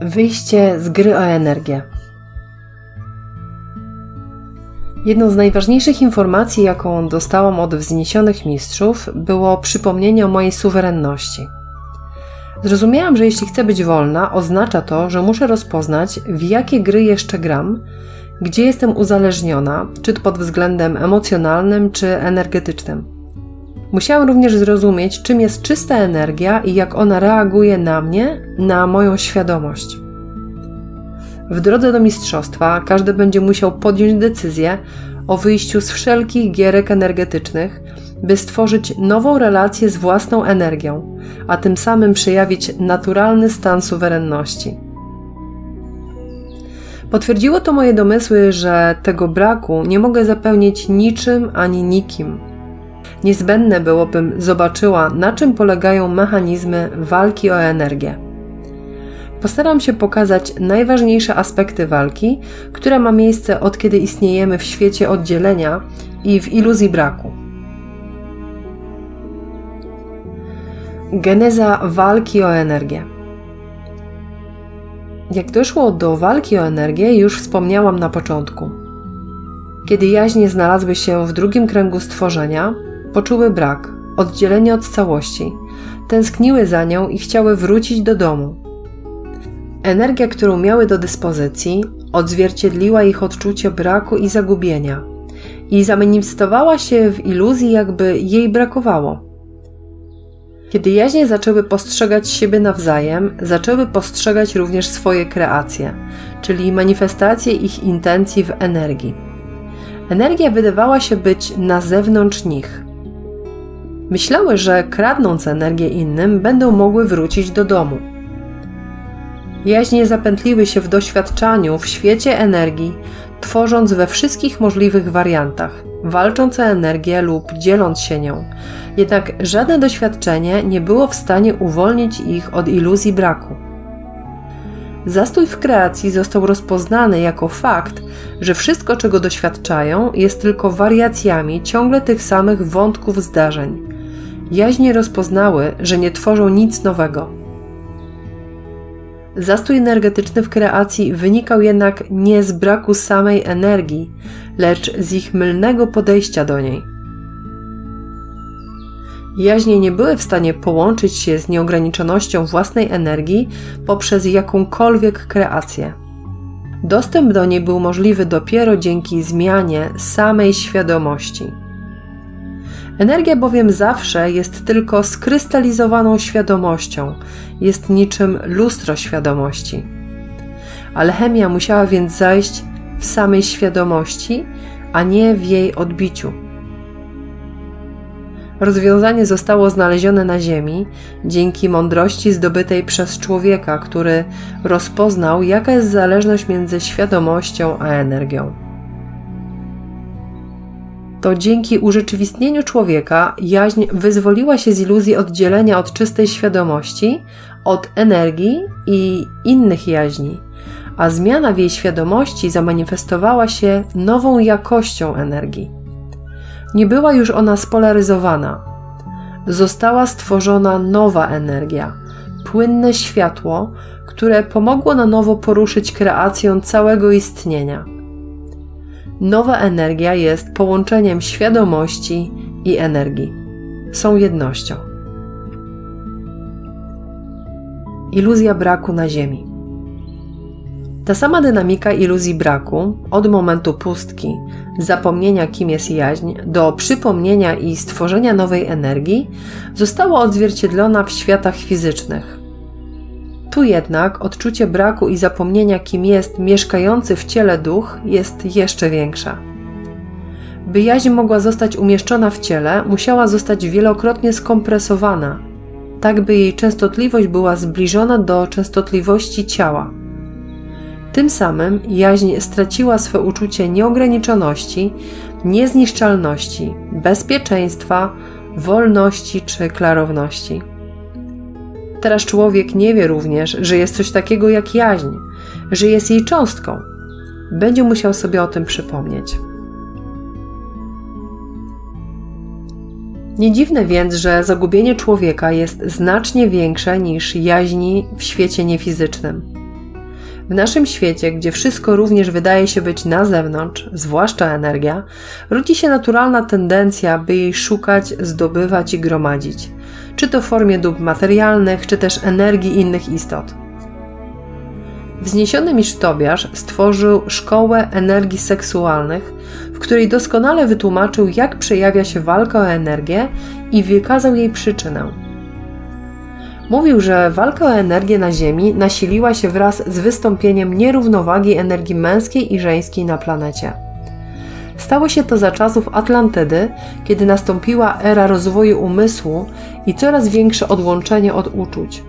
Wyjście z gry o energię. Jedną z najważniejszych informacji, jaką dostałam od wzniesionych mistrzów, było przypomnienie o mojej suwerenności. Zrozumiałam, że jeśli chcę być wolna, oznacza to, że muszę rozpoznać, w jakie gry jeszcze gram, gdzie jestem uzależniona, czy to pod względem emocjonalnym, czy energetycznym. Musiałam również zrozumieć, czym jest czysta energia i jak ona reaguje na mnie, na moją świadomość. W drodze do mistrzostwa każdy będzie musiał podjąć decyzję o wyjściu z wszelkich gierek energetycznych, by stworzyć nową relację z własną energią, a tym samym przejawić naturalny stan suwerenności. Potwierdziło to moje domysły, że tego braku nie mogę zapełnić niczym ani nikim. Niezbędne było, bym zobaczyła, na czym polegają mechanizmy walki o energię. Postaram się pokazać najważniejsze aspekty walki, która ma miejsce od kiedy istniejemy w świecie oddzielenia i w iluzji braku. Geneza walki o energię. Jak doszło do walki o energię, już wspomniałam na początku. Kiedy jaźnie znalazły się w drugim kręgu stworzenia, poczuły brak, oddzielenie od całości, tęskniły za nią i chciały wrócić do domu. Energia, którą miały do dyspozycji, odzwierciedliła ich odczucie braku i zagubienia i zamanifestowała się w iluzji, jakby jej brakowało. Kiedy jaźnie zaczęły postrzegać siebie nawzajem, zaczęły postrzegać również swoje kreacje, czyli manifestacje ich intencji w energii. Energia wydawała się być na zewnątrz nich. Myślały, że kradnąc energię innym, będą mogły wrócić do domu. Jaźnie zapętliły się w doświadczaniu w świecie energii, tworząc we wszystkich możliwych wariantach, walcząc o energię lub dzieląc się nią. Jednak żadne doświadczenie nie było w stanie uwolnić ich od iluzji braku. Zastój w kreacji został rozpoznany jako fakt, że wszystko, czego doświadczają, jest tylko wariacjami ciągle tych samych wątków zdarzeń. Jaźnie rozpoznały, że nie tworzą nic nowego. Zastój energetyczny w kreacji wynikał jednak nie z braku samej energii, lecz z ich mylnego podejścia do niej. Jaźnie nie były w stanie połączyć się z nieograniczonością własnej energii poprzez jakąkolwiek kreację. Dostęp do niej był możliwy dopiero dzięki zmianie samej świadomości. Energia bowiem zawsze jest tylko skrystalizowaną świadomością, jest niczym lustro świadomości. Alchemia musiała więc zajść w samej świadomości, a nie w jej odbiciu. Rozwiązanie zostało znalezione na Ziemi dzięki mądrości zdobytej przez człowieka, który rozpoznał, jaka jest zależność między świadomością a energią. To dzięki urzeczywistnieniu człowieka jaźń wyzwoliła się z iluzji oddzielenia od czystej świadomości, od energii i innych jaźni, a zmiana w jej świadomości zamanifestowała się nową jakością energii. Nie była już ona spolaryzowana. Została stworzona nowa energia, płynne światło, które pomogło na nowo poruszyć kreację całego istnienia. Nowa energia jest połączeniem świadomości i energii. Są jednością. Iluzja braku na Ziemi. Ta sama dynamika iluzji braku, od momentu pustki, zapomnienia kim jest jaźń, do przypomnienia i stworzenia nowej energii, została odzwierciedlona w światach fizycznych. Tu jednak odczucie braku i zapomnienia kim jest mieszkający w ciele duch jest jeszcze większa. By jaźń mogła zostać umieszczona w ciele, musiała zostać wielokrotnie skompresowana, tak by jej częstotliwość była zbliżona do częstotliwości ciała. Tym samym jaźń straciła swe uczucie nieograniczoności, niezniszczalności, bezpieczeństwa, wolności czy klarowności. Teraz człowiek nie wie również, że jest coś takiego jak jaźń, że jest jej cząstką. Będzie musiał sobie o tym przypomnieć. Nie dziwne więc, że zagubienie człowieka jest znacznie większe niż jaźni w świecie niefizycznym. W naszym świecie, gdzie wszystko również wydaje się być na zewnątrz, zwłaszcza energia, rodzi się naturalna tendencja, by jej szukać, zdobywać i gromadzić, czy to w formie dóbr materialnych, czy też energii innych istot. Wzniesiony mistrz Tobiasz stworzył szkołę energii seksualnych, w której doskonale wytłumaczył, jak przejawia się walka o energię i wykazał jej przyczynę. Mówił, że walka o energię na Ziemi nasiliła się wraz z wystąpieniem nierównowagi energii męskiej i żeńskiej na planecie. Stało się to za czasów Atlantydy, kiedy nastąpiła era rozwoju umysłu i coraz większe odłączenie od uczuć.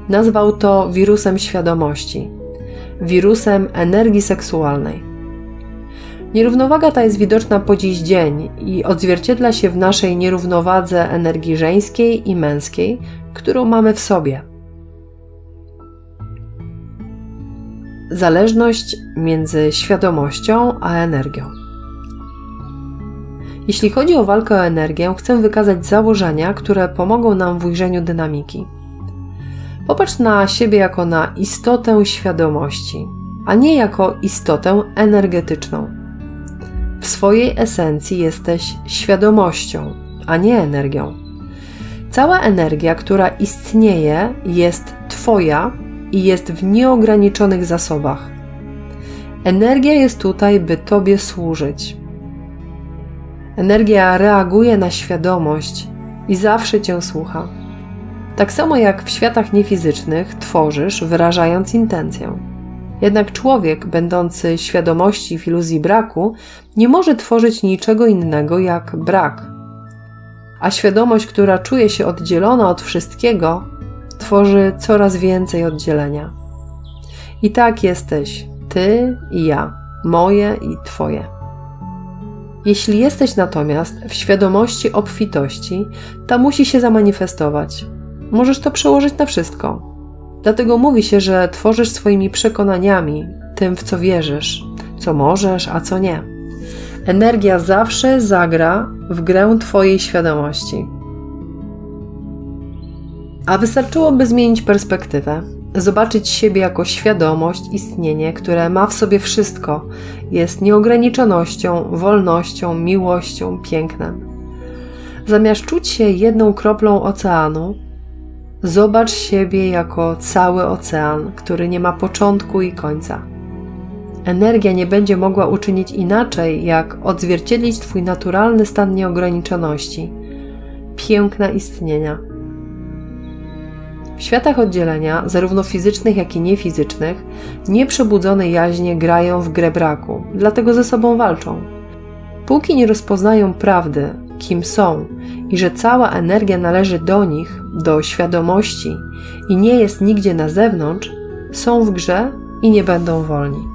Nazwał to wirusem świadomości, wirusem energii seksualnej. Nierównowaga ta jest widoczna po dziś dzień i odzwierciedla się w naszej nierównowadze energii żeńskiej i męskiej, którą mamy w sobie. Zależność między świadomością a energią. Jeśli chodzi o walkę o energię, chcę wykazać założenia, które pomogą nam w ujrzeniu dynamiki. Popatrz na siebie jako na istotę świadomości, a nie jako istotę energetyczną. W swojej esencji jesteś świadomością, a nie energią. Cała energia, która istnieje, jest Twoja i jest w nieograniczonych zasobach. Energia jest tutaj, by Tobie służyć. Energia reaguje na świadomość i zawsze Cię słucha. Tak samo jak w światach niefizycznych tworzysz, wyrażając intencję. Jednak człowiek, będący świadomości w iluzji braku, nie może tworzyć niczego innego jak brak. A świadomość, która czuje się oddzielona od wszystkiego, tworzy coraz więcej oddzielenia. I tak jesteś Ty i ja, moje i Twoje. Jeśli jesteś natomiast w świadomości obfitości, ta musi się zamanifestować. Możesz to przełożyć na wszystko. Dlatego mówi się, że tworzysz swoimi przekonaniami, tym w co wierzysz, co możesz, a co nie. Energia zawsze zagra w grę Twojej świadomości. A wystarczyłoby zmienić perspektywę, zobaczyć siebie jako świadomość, istnienie, które ma w sobie wszystko, jest nieograniczonością, wolnością, miłością, pięknem. Zamiast czuć się jedną kroplą oceanu, zobacz siebie jako cały ocean, który nie ma początku i końca. Energia nie będzie mogła uczynić inaczej, jak odzwierciedlić Twój naturalny stan nieograniczoności, piękna istnienia. W światach oddzielenia, zarówno fizycznych, jak i niefizycznych, nieprzebudzone jaźnie grają w grę braku, dlatego ze sobą walczą. Póki nie rozpoznają prawdy, kim są i że cała energia należy do nich, do świadomości i nie jest nigdzie na zewnątrz, są w grze i nie będą wolni.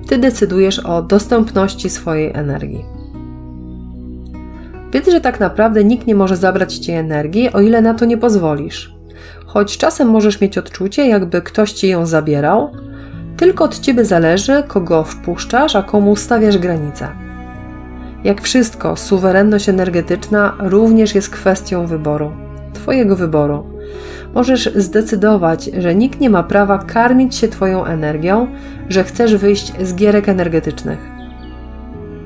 Ty decydujesz o dostępności swojej energii. Wiedz, że tak naprawdę nikt nie może zabrać Ci energii, o ile na to nie pozwolisz. Choć czasem możesz mieć odczucie, jakby ktoś Ci ją zabierał, tylko od Ciebie zależy, kogo wpuszczasz, a komu stawiasz granice. Jak wszystko, suwerenność energetyczna również jest kwestią wyboru. Twojego wyboru. Możesz zdecydować, że nikt nie ma prawa karmić się Twoją energią, że chcesz wyjść z gierek energetycznych.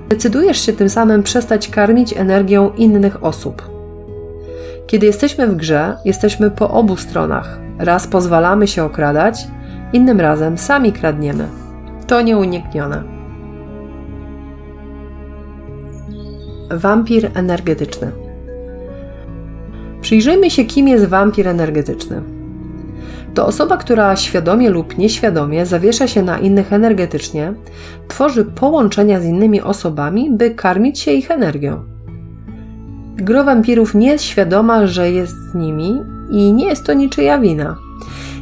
Decydujesz się tym samym przestać karmić energią innych osób. Kiedy jesteśmy w grze, jesteśmy po obu stronach. Raz pozwalamy się okradać, innym razem sami kradniemy. To nieuniknione. Wampir energetyczny. Przyjrzyjmy się, kim jest wampir energetyczny. To osoba, która świadomie lub nieświadomie zawiesza się na innych energetycznie, tworzy połączenia z innymi osobami, by karmić się ich energią. Gro wampirów nie jest świadoma, że jest z nimi i nie jest to niczyja wina.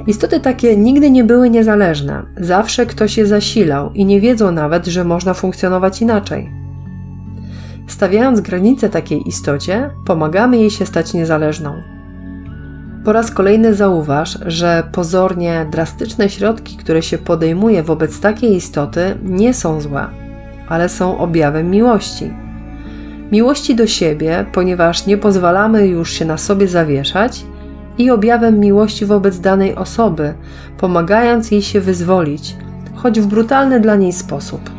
Istoty takie nigdy nie były niezależne, zawsze ktoś je zasilał i nie wiedzą nawet, że można funkcjonować inaczej. Stawiając granice takiej istocie, pomagamy jej się stać niezależną. Po raz kolejny zauważ, że pozornie drastyczne środki, które się podejmuje wobec takiej istoty, nie są złe, ale są objawem miłości. Miłości do siebie, ponieważ nie pozwalamy już się na sobie zawieszać i objawem miłości wobec danej osoby, pomagając jej się wyzwolić, choć w brutalny dla niej sposób.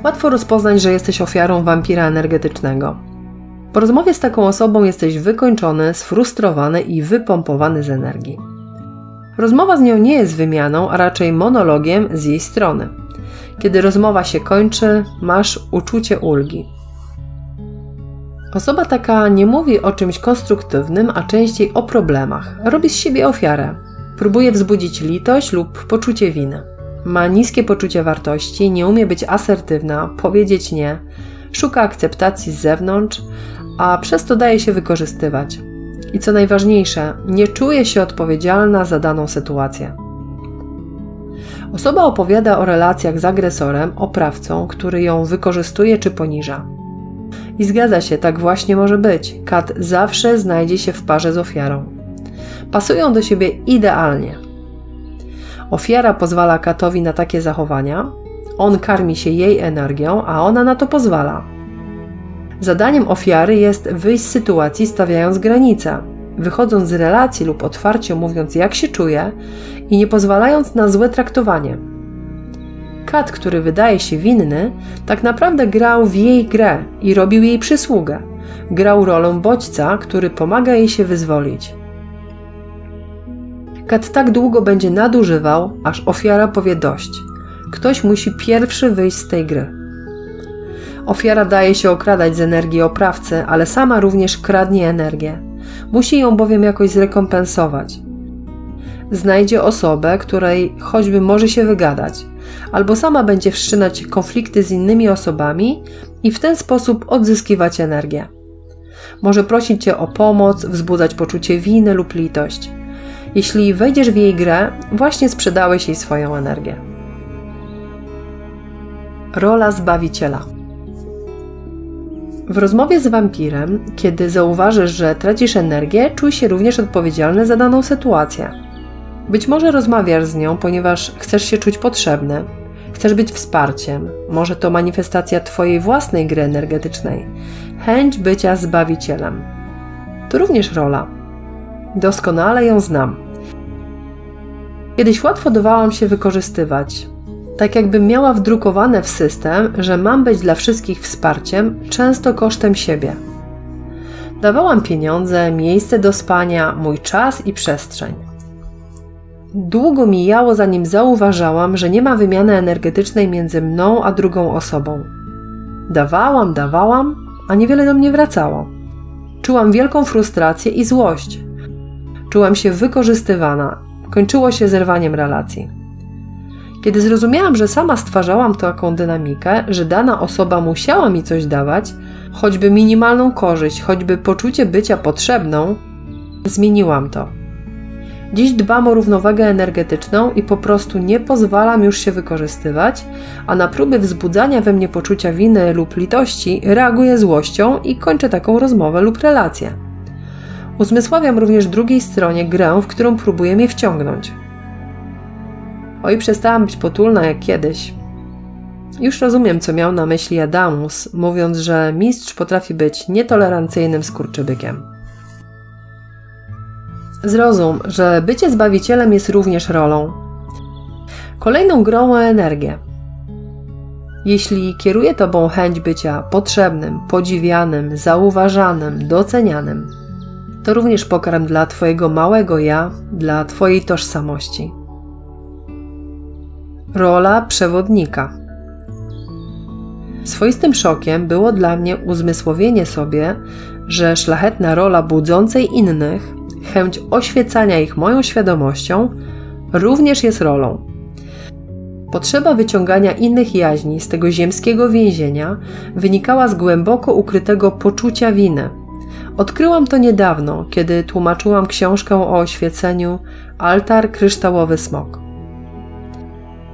Łatwo rozpoznać, że jesteś ofiarą wampira energetycznego. Po rozmowie z taką osobą jesteś wykończony, sfrustrowany i wypompowany z energii. Rozmowa z nią nie jest wymianą, a raczej monologiem z jej strony. Kiedy rozmowa się kończy, masz uczucie ulgi. Osoba taka nie mówi o czymś konstruktywnym, a częściej o problemach. Robi z siebie ofiarę. Próbuje wzbudzić litość lub poczucie winy. Ma niskie poczucie wartości, nie umie być asertywna, powiedzieć nie, szuka akceptacji z zewnątrz, a przez to daje się wykorzystywać. I co najważniejsze, nie czuje się odpowiedzialna za daną sytuację. Osoba opowiada o relacjach z agresorem, oprawcą, który ją wykorzystuje czy poniża. I zgadza się, tak właśnie może być. Kat zawsze znajdzie się w parze z ofiarą. Pasują do siebie idealnie. Ofiara pozwala katowi na takie zachowania, on karmi się jej energią, a ona na to pozwala. Zadaniem ofiary jest wyjść z sytuacji, stawiając granice, wychodząc z relacji lub otwarcie mówiąc, jak się czuje i nie pozwalając na złe traktowanie. Kat, który wydaje się winny, tak naprawdę grał w jej grę i robił jej przysługę. Grał rolę bodźca, który pomaga jej się wyzwolić. Kat tak długo będzie nadużywał, aż ofiara powie dość. Ktoś musi pierwszy wyjść z tej gry. Ofiara daje się okradać z energii oprawcy, ale sama również kradnie energię. Musi ją bowiem jakoś zrekompensować. Znajdzie osobę, której choćby może się wygadać, albo sama będzie wszczynać konflikty z innymi osobami i w ten sposób odzyskiwać energię. Może prosić Cię o pomoc, wzbudzać poczucie winy lub litość. Jeśli wejdziesz w jej grę, właśnie sprzedałeś jej swoją energię. Rola Zbawiciela. W rozmowie z wampirem, kiedy zauważysz, że tracisz energię, czuj się również odpowiedzialny za daną sytuację. Być może rozmawiasz z nią, ponieważ chcesz się czuć potrzebny, chcesz być wsparciem, może to manifestacja Twojej własnej gry energetycznej, chęć bycia Zbawicielem. To również rola. Doskonale ją znam. Kiedyś łatwo dawałam się wykorzystywać. Tak jakbym miała wdrukowane w system, że mam być dla wszystkich wsparciem, często kosztem siebie. Dawałam pieniądze, miejsce do spania, mój czas i przestrzeń. Długo mijało, zanim zauważałam, że nie ma wymiany energetycznej między mną a drugą osobą. Dawałam, a niewiele do mnie wracało. Czułam wielką frustrację i złość. Czułam się wykorzystywana. Kończyło się zerwaniem relacji. Kiedy zrozumiałam, że sama stwarzałam taką dynamikę, że dana osoba musiała mi coś dawać, choćby minimalną korzyść, choćby poczucie bycia potrzebną, zmieniłam to. Dziś dbam o równowagę energetyczną i po prostu nie pozwalam już się wykorzystywać, a na próby wzbudzania we mnie poczucia winy lub litości reaguję złością i kończę taką rozmowę lub relację. Uzmysławiam również drugiej stronie grę, w którą próbuje mnie wciągnąć. Oj, przestałam być potulna jak kiedyś. Już rozumiem, co miał na myśli Adamus, mówiąc, że mistrz potrafi być nietolerancyjnym skurczybykiem. Zrozum, że bycie Zbawicielem jest również rolą. Kolejną grą o energię. Jeśli kieruje Tobą chęć bycia potrzebnym, podziwianym, zauważanym, docenianym, to również pokarm dla Twojego małego ja, dla Twojej tożsamości. Rola przewodnika. Swoistym szokiem było dla mnie uzmysłowienie sobie, że szlachetna rola budzącej innych, chęć oświecania ich moją świadomością, również jest rolą. Potrzeba wyciągania innych jaźni z tego ziemskiego więzienia wynikała z głęboko ukrytego poczucia winy. Odkryłam to niedawno, kiedy tłumaczyłam książkę o oświeceniu Altar Kryształowy Smok.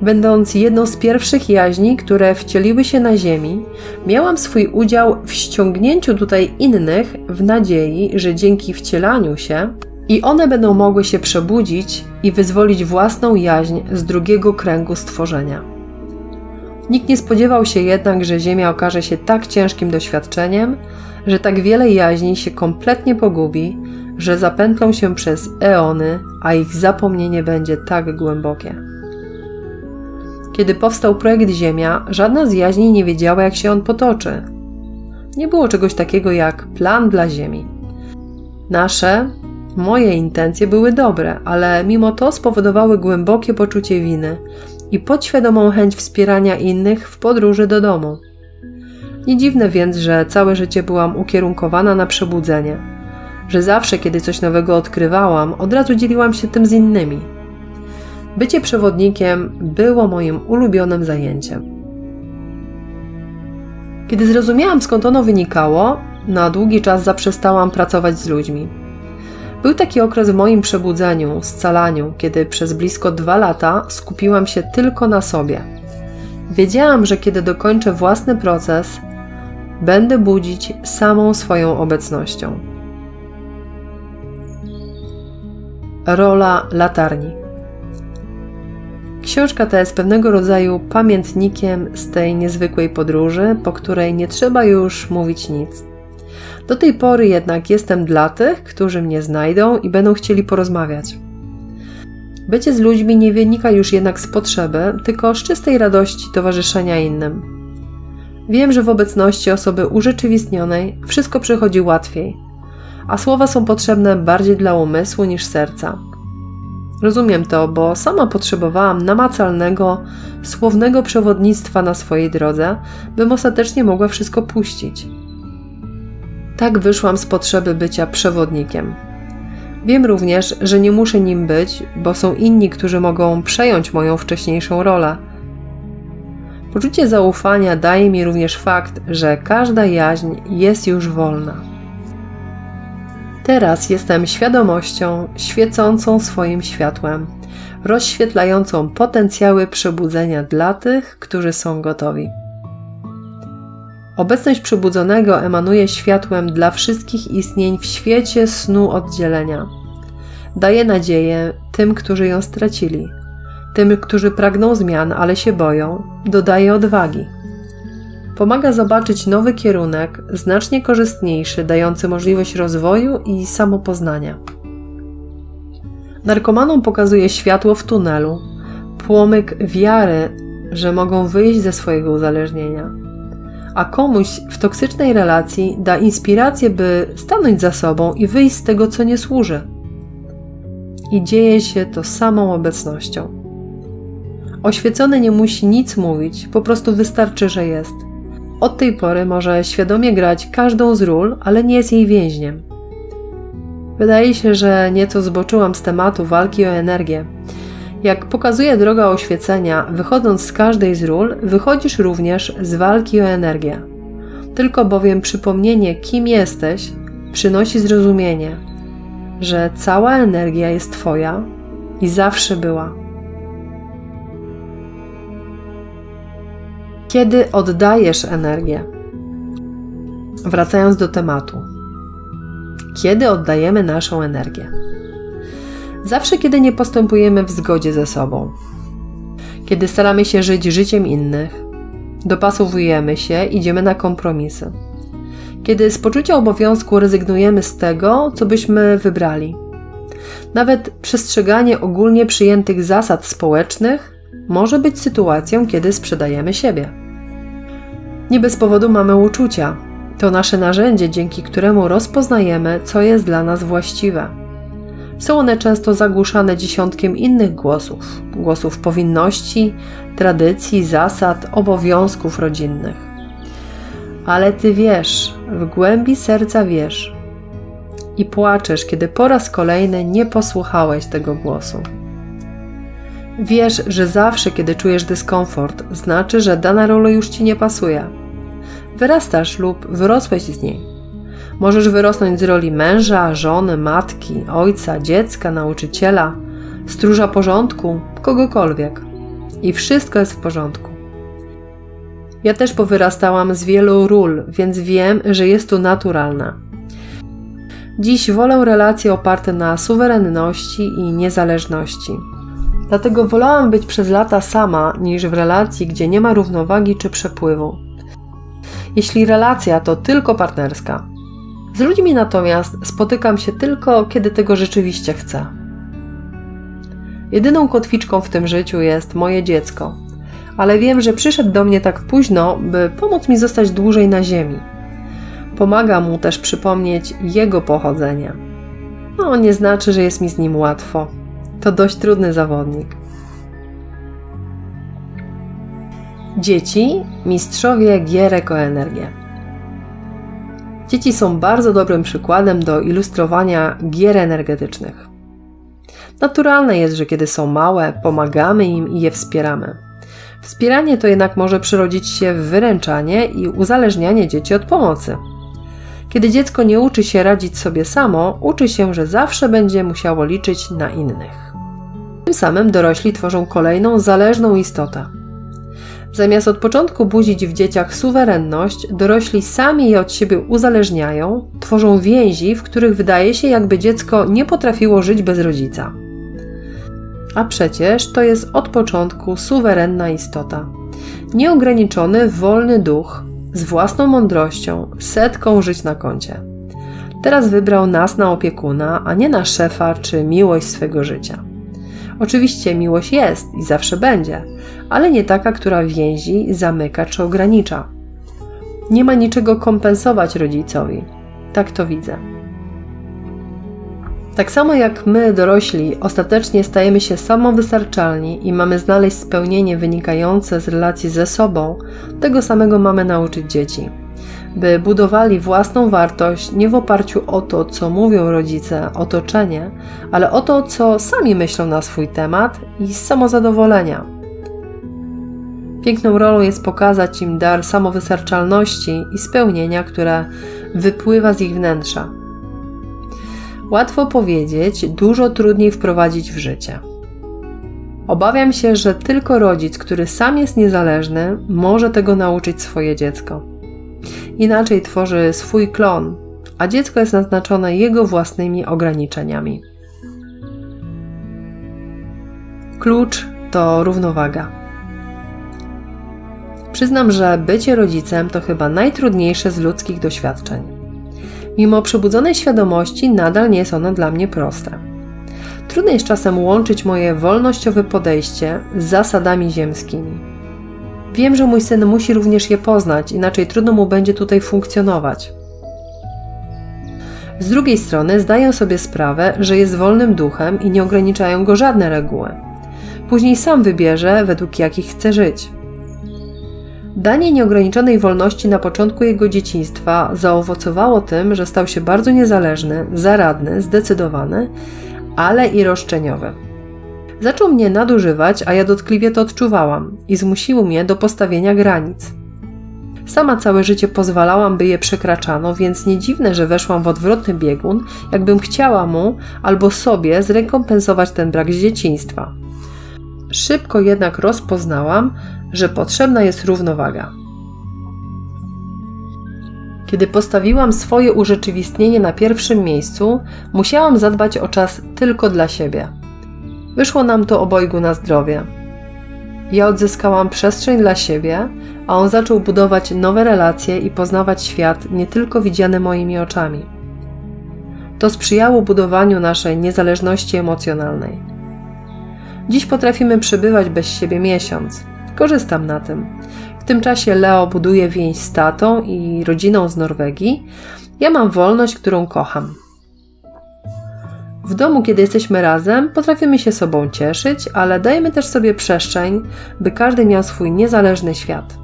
Będąc jedną z pierwszych jaźni, które wcieliły się na ziemi, miałam swój udział w ściągnięciu tutaj innych w nadziei, że dzięki wcielaniu się i one będą mogły się przebudzić i wyzwolić własną jaźń z drugiego kręgu stworzenia. Nikt nie spodziewał się jednak, że Ziemia okaże się tak ciężkim doświadczeniem, że tak wiele jaźni się kompletnie pogubi, że zapętlą się przez eony, a ich zapomnienie będzie tak głębokie. Kiedy powstał projekt Ziemia, żadna z jaźni nie wiedziała, jak się on potoczy. Nie było czegoś takiego jak plan dla Ziemi. Moje intencje były dobre, ale mimo to spowodowały głębokie poczucie winy i podświadomą chęć wspierania innych w podróży do domu. Nie dziwne więc, że całe życie byłam ukierunkowana na przebudzenie, że zawsze, kiedy coś nowego odkrywałam, od razu dzieliłam się tym z innymi. Bycie przewodnikiem było moim ulubionym zajęciem. Kiedy zrozumiałam, skąd ono wynikało, na długi czas zaprzestałam pracować z ludźmi. Był taki okres w moim przebudzeniu, scalaniu, kiedy przez blisko 2 lata skupiłam się tylko na sobie. Wiedziałam, że kiedy dokończę własny proces, będę budzić samą swoją obecnością. Rola latarni. Książka ta jest pewnego rodzaju pamiętnikiem z tej niezwykłej podróży, po której nie trzeba już mówić nic. Do tej pory jednak jestem dla tych, którzy mnie znajdą i będą chcieli porozmawiać. Bycie z ludźmi nie wynika już jednak z potrzeby, tylko z czystej radości towarzyszenia innym. Wiem, że w obecności osoby urzeczywistnionej wszystko przychodzi łatwiej, a słowa są potrzebne bardziej dla umysłu niż serca. Rozumiem to, bo sama potrzebowałam namacalnego, słownego przewodnictwa na swojej drodze, bym ostatecznie mogła wszystko puścić. Tak wyszłam z potrzeby bycia przewodnikiem. Wiem również, że nie muszę nim być, bo są inni, którzy mogą przejąć moją wcześniejszą rolę. Poczucie zaufania daje mi również fakt, że każda jaźń jest już wolna. Teraz jestem świadomością świecącą swoim światłem, rozświetlającą potencjały przebudzenia dla tych, którzy są gotowi. Obecność przebudzonego emanuje światłem dla wszystkich istnień w świecie snu oddzielenia. Daje nadzieję tym, którzy ją stracili, tym, którzy pragną zmian, ale się boją, dodaje odwagi. Pomaga zobaczyć nowy kierunek, znacznie korzystniejszy, dający możliwość rozwoju i samopoznania. Narkomanom pokazuje światło w tunelu, płomyk wiary, że mogą wyjść ze swojego uzależnienia. A komuś w toksycznej relacji da inspirację, by stanąć za sobą i wyjść z tego, co nie służy. I dzieje się to samą obecnością. Oświecony nie musi nic mówić, po prostu wystarczy, że jest. Od tej pory może świadomie grać każdą z ról, ale nie jest jej więźniem. Wydaje się, że nieco zboczyłam z tematu walki o energię. Jak pokazuje droga oświecenia, wychodząc z każdej z ról, wychodzisz również z walki o energię. Tylko bowiem przypomnienie, kim jesteś, przynosi zrozumienie, że cała energia jest Twoja i zawsze była. Kiedy oddajesz energię? Wracając do tematu. Kiedy oddajemy naszą energię? Zawsze, kiedy nie postępujemy w zgodzie ze sobą. Kiedy staramy się żyć życiem innych, dopasowujemy się, idziemy na kompromisy. Kiedy z poczucia obowiązku rezygnujemy z tego, co byśmy wybrali. Nawet przestrzeganie ogólnie przyjętych zasad społecznych może być sytuacją, kiedy sprzedajemy siebie. Nie bez powodu mamy uczucia. To nasze narzędzie, dzięki któremu rozpoznajemy, co jest dla nas właściwe. Są one często zagłuszane dziesiątkiem innych głosów. Głosów powinności, tradycji, zasad, obowiązków rodzinnych. Ale Ty wiesz, w głębi serca wiesz i płaczesz, kiedy po raz kolejny nie posłuchałeś tego głosu. Wiesz, że zawsze, kiedy czujesz dyskomfort, znaczy, że dana rola już Ci nie pasuje. Wyrastasz lub wyrosłeś z niej. Możesz wyrosnąć z roli męża, żony, matki, ojca, dziecka, nauczyciela, stróża porządku, kogokolwiek. I wszystko jest w porządku. Ja też powyrastałam z wielu ról, więc wiem, że jest to naturalne. Dziś wolę relacje oparte na suwerenności i niezależności. Dlatego wolałam być przez lata sama, niż w relacji, gdzie nie ma równowagi czy przepływu. Jeśli relacja to tylko partnerska, Z ludźmi natomiast spotykam się tylko, kiedy tego rzeczywiście chcę. Jedyną kotwiczką w tym życiu jest moje dziecko, ale wiem, że przyszedł do mnie tak późno, by pomóc mi zostać dłużej na ziemi. Pomaga mu też przypomnieć jego pochodzenie. No, nie znaczy, że jest mi z nim łatwo. To dość trudny zawodnik. Dzieci, mistrzowie gierek o energię. Dzieci są bardzo dobrym przykładem do ilustrowania gier energetycznych. Naturalne jest, że kiedy są małe, pomagamy im i je wspieramy. Wspieranie to jednak może przerodzić się w wyręczanie i uzależnianie dzieci od pomocy. Kiedy dziecko nie uczy się radzić sobie samo, uczy się, że zawsze będzie musiało liczyć na innych. Tym samym dorośli tworzą kolejną zależną istotę. Zamiast od początku budzić w dzieciach suwerenność, dorośli sami je od siebie uzależniają, tworzą więzi, w których wydaje się, jakby dziecko nie potrafiło żyć bez rodzica. A przecież to jest od początku suwerenna istota. Nieograniczony, wolny duch, z własną mądrością, setką żyć na koncie. Teraz wybrał nas na opiekuna, a nie na szefa czy miłość swego życia. Oczywiście miłość jest i zawsze będzie, ale nie taka, która więzi, zamyka czy ogranicza. Nie ma niczego kompensować rodzicowi. Tak to widzę. Tak samo jak my, dorośli, ostatecznie stajemy się samowystarczalni i mamy znaleźć spełnienie wynikające z relacji ze sobą, tego samego mamy nauczyć dzieci. By budowali własną wartość nie w oparciu o to, co mówią rodzice, otoczenie, ale o to, co sami myślą na swój temat i z samozadowolenia. Piękną rolą jest pokazać im dar samowystarczalności i spełnienia, które wypływa z ich wnętrza. Łatwo powiedzieć, dużo trudniej wprowadzić w życie. Obawiam się, że tylko rodzic, który sam jest niezależny, może tego nauczyć swoje dziecko. Inaczej tworzy swój klon, a dziecko jest naznaczone jego własnymi ograniczeniami. Klucz to równowaga. Przyznam, że bycie rodzicem to chyba najtrudniejsze z ludzkich doświadczeń. Mimo przebudzonej świadomości nadal nie jest ono dla mnie proste. Trudno jest czasem łączyć moje wolnościowe podejście z zasadami ziemskimi. Wiem, że mój syn musi również je poznać, inaczej trudno mu będzie tutaj funkcjonować. Z drugiej strony zdaję sobie sprawę, że jest wolnym duchem i nie ograniczają go żadne reguły. Później sam wybierze, według jakich chce żyć. Danie nieograniczonej wolności na początku jego dzieciństwa zaowocowało tym, że stał się bardzo niezależny, zaradny, zdecydowany, ale i roszczeniowy. Zaczął mnie nadużywać, a ja dotkliwie to odczuwałam i zmusił mnie do postawienia granic. Sama całe życie pozwalałam, by je przekraczano, więc nie dziwne, że weszłam w odwrotny biegun, jakbym chciała mu albo sobie zrekompensować ten brak z dzieciństwa. Szybko jednak rozpoznałam, że potrzebna jest równowaga. Kiedy postawiłam swoje urzeczywistnienie na pierwszym miejscu, musiałam zadbać o czas tylko dla siebie. Wyszło nam to obojgu na zdrowie. Ja odzyskałam przestrzeń dla siebie, a on zaczął budować nowe relacje i poznawać świat nie tylko widziany moimi oczami. To sprzyjało budowaniu naszej niezależności emocjonalnej. Dziś potrafimy przebywać bez siebie miesiąc. Korzystam na tym. W tym czasie Leo buduje więź z tatą i rodziną z Norwegii. Ja mam wolność, którą kocham. W domu, kiedy jesteśmy razem, potrafimy się sobą cieszyć, ale dajemy też sobie przestrzeń, by każdy miał swój niezależny świat.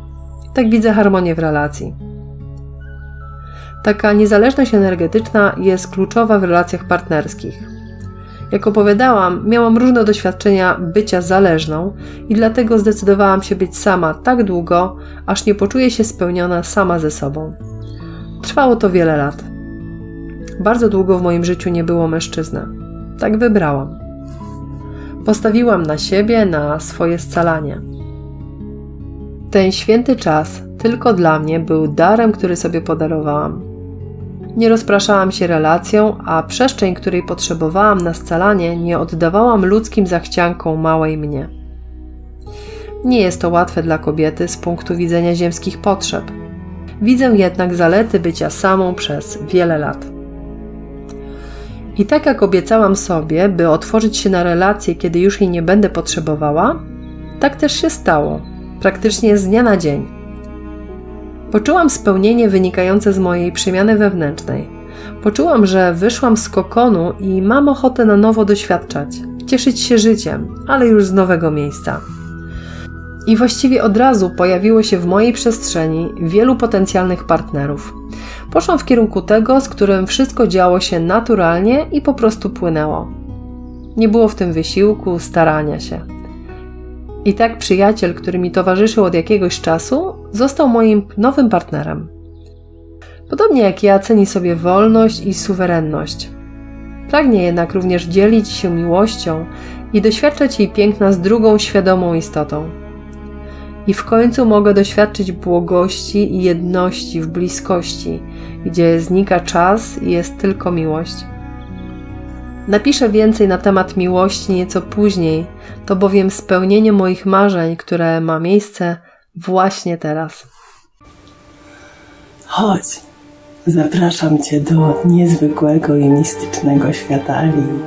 Tak widzę harmonię w relacji. Taka niezależność energetyczna jest kluczowa w relacjach partnerskich. Jak opowiadałam, miałam różne doświadczenia bycia zależną i dlatego zdecydowałam się być sama tak długo, aż nie poczuję się spełniona sama ze sobą. Trwało to wiele lat. Bardzo długo w moim życiu nie było mężczyzny. Tak wybrałam. Postawiłam na siebie, na swoje scalanie. Ten święty czas tylko dla mnie był darem, który sobie podarowałam. Nie rozpraszałam się relacją, a przestrzeń, której potrzebowałam na scalanie, nie oddawałam ludzkim zachciankom małej mnie. Nie jest to łatwe dla kobiety z punktu widzenia ziemskich potrzeb. Widzę jednak zalety bycia samą przez wiele lat. I tak jak obiecałam sobie, by otworzyć się na relację, kiedy już jej nie będę potrzebowała, tak też się stało, praktycznie z dnia na dzień. Poczułam spełnienie wynikające z mojej przemiany wewnętrznej. Poczułam, że wyszłam z kokonu i mam ochotę na nowo doświadczać, cieszyć się życiem, ale już z nowego miejsca. I właściwie od razu pojawiło się w mojej przestrzeni wielu potencjalnych partnerów. Poszłam w kierunku tego, z którym wszystko działo się naturalnie i po prostu płynęło. Nie było w tym wysiłku, starania się. I tak przyjaciel, który mi towarzyszył od jakiegoś czasu, został moim nowym partnerem. Podobnie jak ja, ceni sobie wolność i suwerenność. Pragnie jednak również dzielić się miłością i doświadczać jej piękna z drugą świadomą istotą. I w końcu mogę doświadczyć błogości i jedności w bliskości, gdzie znika czas i jest tylko miłość. Napiszę więcej na temat miłości nieco później, to bowiem spełnienie moich marzeń, które ma miejsce właśnie teraz. Chodź, zapraszam Cię do niezwykłego i mistycznego świata Alii.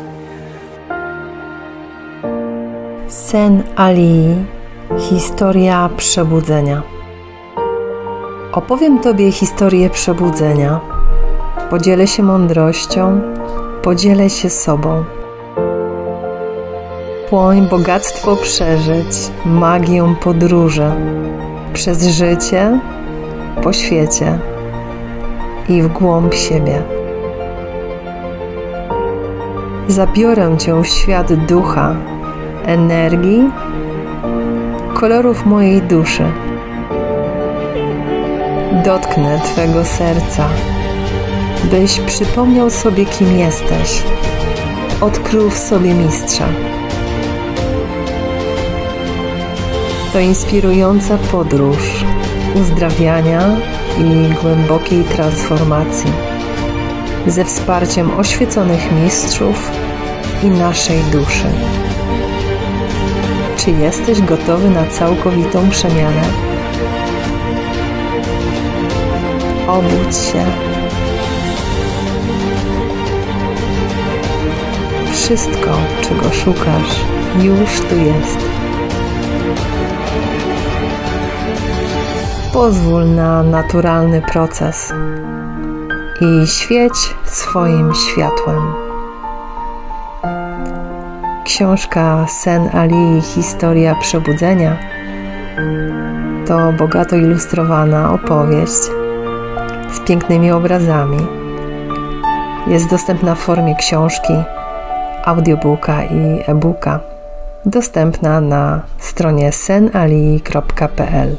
Sen Alii. Historia przebudzenia. Opowiem Tobie historię przebudzenia. Podzielę się mądrością, podzielę się sobą. Płoń bogactwo przeżyć, magię podróży, przez życie, po świecie i w głąb siebie. Zabiorę Cię w świat ducha, energii, kolorów mojej duszy. Dotknę Twego serca, byś przypomniał sobie, kim jesteś. Odkrył w sobie mistrza. To inspirująca podróż uzdrawiania i głębokiej transformacji ze wsparciem oświeconych mistrzów i naszej duszy. Czy jesteś gotowy na całkowitą przemianę? Obudź się. Wszystko, czego szukasz, już tu jest. Pozwól na naturalny proces i świeć swoim światłem. Książka Sen Alii. Historia przebudzenia to bogato ilustrowana opowieść z pięknymi obrazami. Jest dostępna w formie książki, audiobooka i e-booka. Dostępna na stronie senalii.pl.